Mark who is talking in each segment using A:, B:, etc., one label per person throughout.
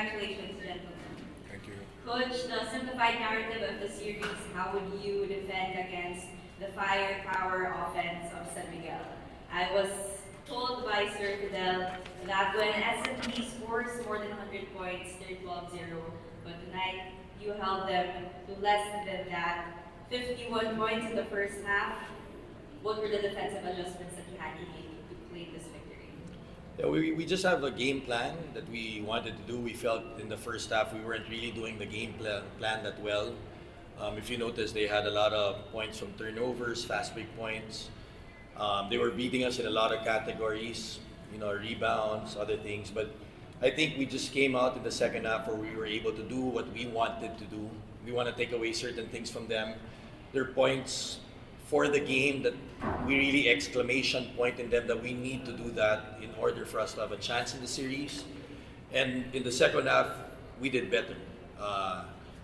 A: Congratulations, gentlemen.
B: Thank you.
A: Coach, the simplified narrative of the series, how would you defend against the firepower offense of San Miguel? I was told by Sir Fidel that when S&P scores more than 100 points, they're 12-0. But tonight, you held them to less than that. 51 points in the first half. What were the defensive adjustments that you had to make to claim this victory?
C: Yeah, we just have a game plan that we wanted to do. We felt in the first half we weren't really doing the game plan that well. If you notice, they had a lot of points from turnovers, fast break points. They were beating us in a lot of categories, rebounds, other things. But I think we just came out in the second half where we were able to do what we wanted to do. We want to take away certain things from them. Their points for the game that we really exclamation point in them that we need to do that in order for us to have a chance in the series. And in the second half, we did better.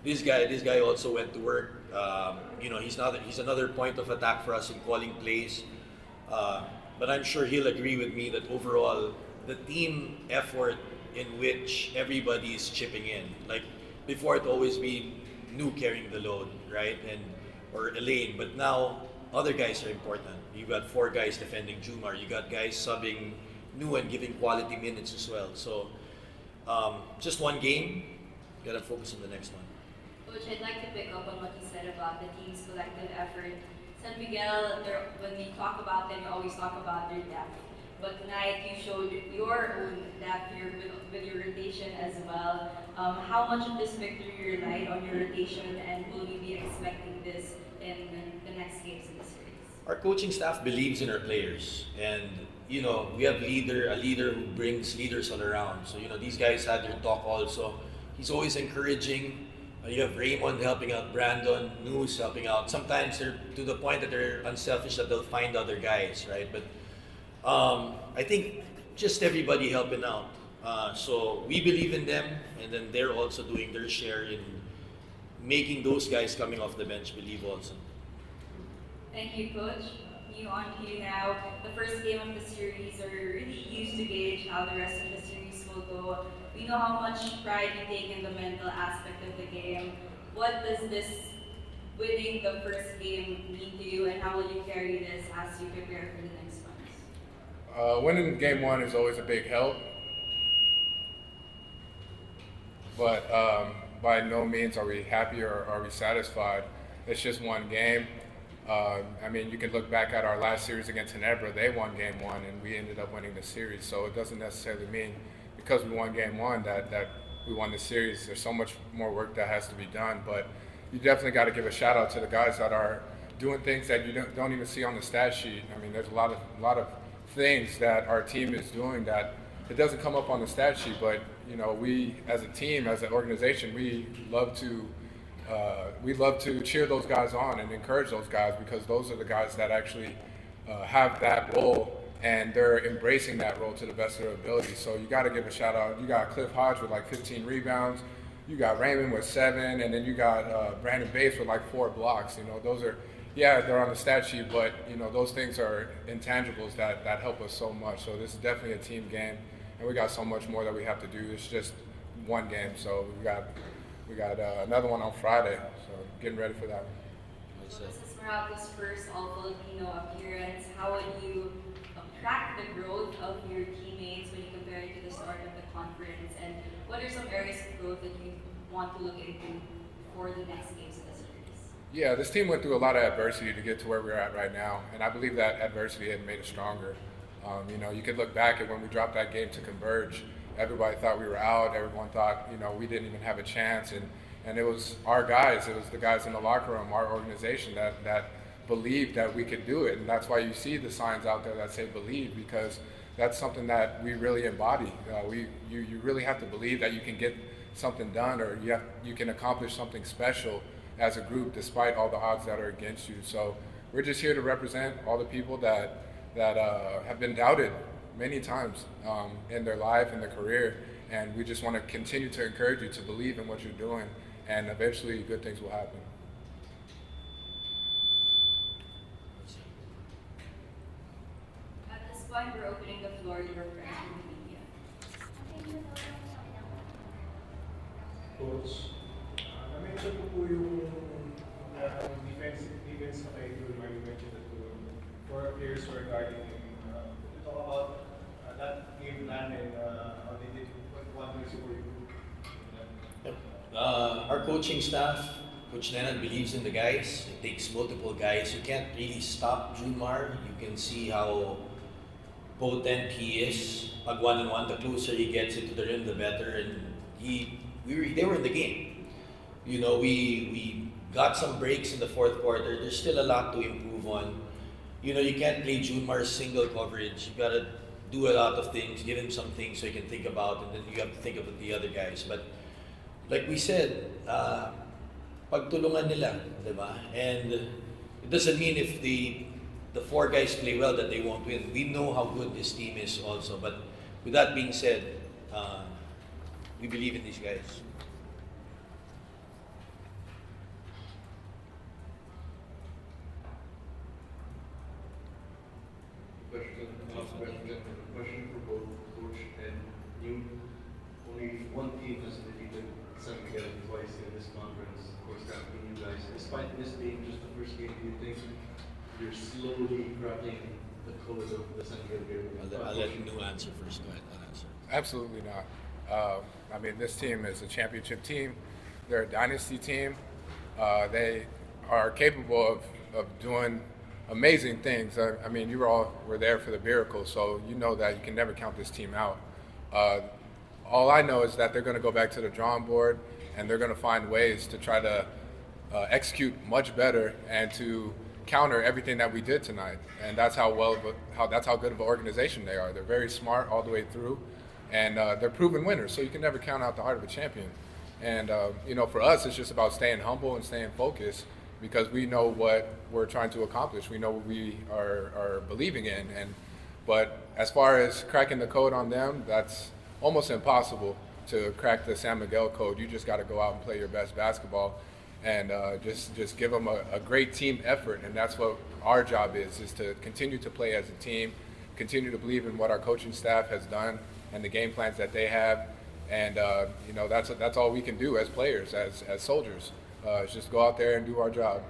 C: This guy also went to work. He's another point of attack for us in calling plays. But I'm sure he'll agree with me that overall, the team effort in which everybody is chipping in. Like before, it always been new carrying the load, right? Or Elaine, but now other guys are important. You got 4 guys defending Jumar. You got guys subbing new and giving quality minutes as well. So just one game, gotta focus on the next one.
A: Coach, I'd like to pick up on what you said about the team's collective effort. San Miguel, when we talk about them, you always talk about their depth. But tonight, you showed your own depth here with your rotation as well. How much of this victory relied on your rotation, and will we be expecting this in the next games in the series?
C: Our coaching staff believes in our players, and we have a leader who brings leaders all around. So these guys had their talk also. He's always encouraging. You have Raymond helping out Brandon, News helping out. Sometimes they're to the point that they're unselfish that they'll find other guys, right? But I think just everybody helping out. So we believe in them, and then they're also doing their share in making those guys coming off the bench believe also.
A: Thank you, Coach. You on to you now. The first game of the series are really used to gauge how the rest of the series will go. We know how much pride you take in the mental aspect of the game. What does this winning the first game mean to you, and how will you carry this as you prepare for the next ones?
B: Winning game 1 is always a big help, but by no means are we happy or are we satisfied. It's just one game. You can look back at our last series against Ginebra. They won game 1 and we ended up winning the series. So it doesn't necessarily mean because we won game 1 that we won the series. There's so much more work that has to be done. But you definitely got to give a shout out to the guys that are doing things that you don't even see on the stat sheet. There's a lot of things that our team is doing that it doesn't come up on the stat sheet. But we as a team, as an organization, we love to cheer those guys on and encourage those guys because those are the guys that actually have that role and they're embracing that role to the best of their ability. So you got to give a shout out. You got Cliff Hodge with like 15 rebounds. You got Raymond with 7, and then you got Brandon Bates with like 4 blocks. Those are, they're on the stat sheet, but those things are intangibles that help us so much. So this is definitely a team game, and we got so much more that we have to do. It's just one game, so we got another one on Friday. So getting ready for that one.
A: So this is Meralco's first all-Filipino appearance. How would you track the growth of your teammates when you compare it to the start of the conference? And what are some areas of growth that you want to look into for the next games of the series?
B: Yeah, this team went through a lot of adversity to get to where we're at right now, and I believe that adversity had made us stronger. You could look back at when we dropped that game to Converge. Everybody thought we were out. Everyone thought, we didn't even have a chance. And it was our guys. It was the guys in the locker room, our organization that believed that we could do it. And that's why you see the signs out there that say believe, because that's something that we really embody. You really have to believe that you can get something done, or you can accomplish something special as a group despite all the odds that are against you. So we're just here to represent all the people that have been doubted many times in their life, in their career, and we just want to continue to encourage you to believe in what you're doing, and eventually good things will happen.
A: At this point, we're opening the floor to your friends from the media.
C: coaching staff, Coach Leonard believes in the guys. It takes multiple guys. You can't really stop Junmar. You can see how potent he is. Pag 1-on-1, the closer he gets into the rim, the better. And they were in the game. You know, we got some breaks in the fourth quarter. There's still a lot to improve on. You know, you can't play Junmar's single coverage. You gotta do a lot of things, give him some things so he can think about, and then you have to think about the other guys. But like we said, pagtulungan nila, di ba? And it doesn't mean if the four guys play well that they won't win. We know how good this team is also. But with that being said, we believe in these guys.
D: Question for both coach and you. Only one team has defeated San Miguel twice in this conference. Of course, that being you guys. Despite this being just the first game, do you think you're slowly cracking the code of the San Miguel game?
C: I'll let you answer first. Go ahead, I'll answer.
B: Absolutely not. I mean, this team is a championship team. They're a dynasty team. They are capable of doing amazing things. I mean, you all were there for the miracle, so you know that you can never count this team out. All I know is that they're going to go back to the drawing board and they're going to find ways to try to execute much better and to counter everything that we did tonight. And that's how good of an organization they are. They're very smart all the way through, and they're proven winners. So you can never count out the heart of a champion. And you know, for us, it's just about staying humble and staying focused, because we know what we're trying to accomplish. We know what we are believing in. But as far as cracking the code on them, that's almost impossible to crack the San Miguel code. You just got to go out and play your best basketball and just give them a great team effort. And that's what our job is to continue to play as a team, continue to believe in what our coaching staff has done and the game plans that they have. And you know, that's all we can do as players, as soldiers. Is just go out there and do our job.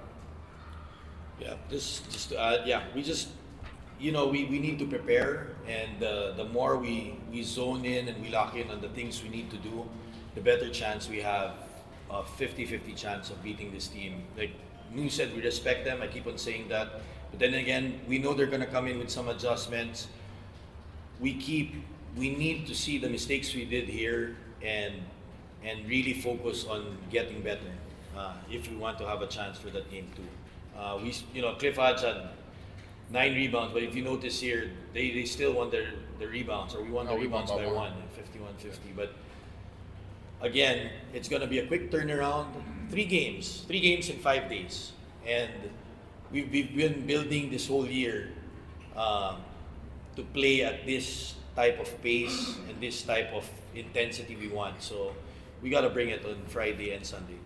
C: Yeah, just to add, yeah, we just, you know, we need to prepare, and the more we zone in and we lock in on the things we need to do, the better chance we have, 50-50 chance of beating this team. Like Nu said, we respect them. I keep on saying that, but then again, we know they're gonna come in with some adjustments. We need to see the mistakes we did here and really focus on getting better. If we want to have a chance for that game too. Cliff Hodge had 9 rebounds, but if you notice here, they still won their rebounds, or we won the rebounds by 1, 51-50. But again, it's going to be a quick turnaround. 3 games in 5 days, and we've been building this whole year to play at this type of pace and this type of intensity we want. So we got to bring it on Friday and Sunday.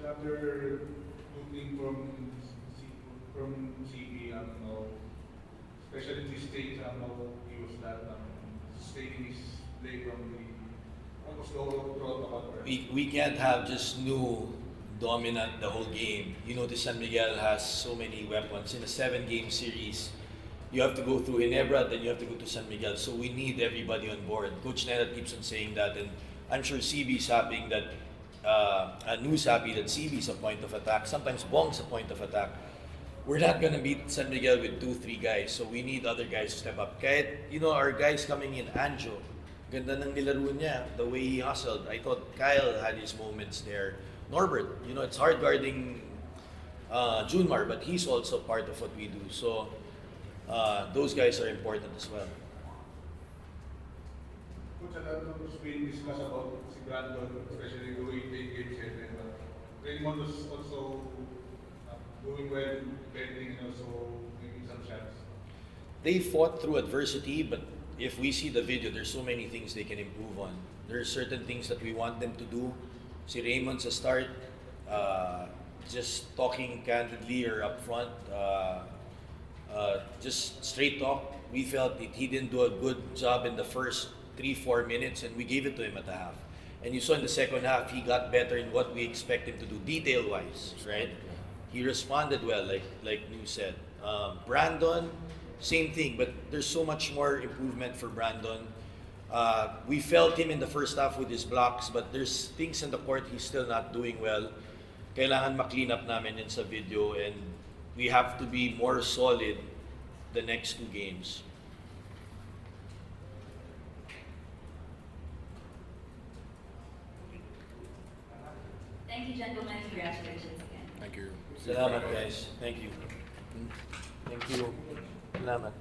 D: Another looking from CP, especially this stage, he was that sustaining his play from the almost throughout the
C: We can't have just Nu dominant the whole game. You know, the San Miguel has so many weapons. In a 7-game series, you have to go through Ginebra, then you have to go to San Miguel. So we need everybody on board. Coach Nena keeps on saying that, and I'm sure CB's happy that Nu's happy that CB's a point of attack. Sometimes Bong's a point of attack. We're not gonna beat San Miguel with 2-3 guys, so we need other guys to step up. Kahit, you know, our guys coming in, Anjo, ganda ng nilaro niya, the way he hustled. I thought Kyle had his moments there. Norbert, you know, it's hard guarding Junmar, but he's also part of what we do. So those guys are important as well.
D: Coach, a lot was being discussed about si Brandon, especially the way they game set, and Raymond was also doing well, defending, and also making some shots.
C: They fought through adversity, but if we see the video, there's so many things they can improve on. There are certain things that we want them to do. Si Raymond sa start, just talking candidly or up front, just straight talk. We felt that he didn't do a good job in the first 3-4 minutes, and we gave it to him at the half. And you saw in the second half, he got better in what we expect him to do, detail-wise, right? He responded well, like Nu said. Brandon, same thing, but there's so much more improvement for Brandon. We felt him in the first half with his blocks, but there's things in the court he's still not doing well. Kailangan ma-clean up namin yun sa video, and we have to be more solid the next 2 games.
A: Thank you, gentlemen. Congratulations again.
B: Thank you. See you
C: Salamat
B: Friday.
C: guys. Thank you. Thank you. Salamat.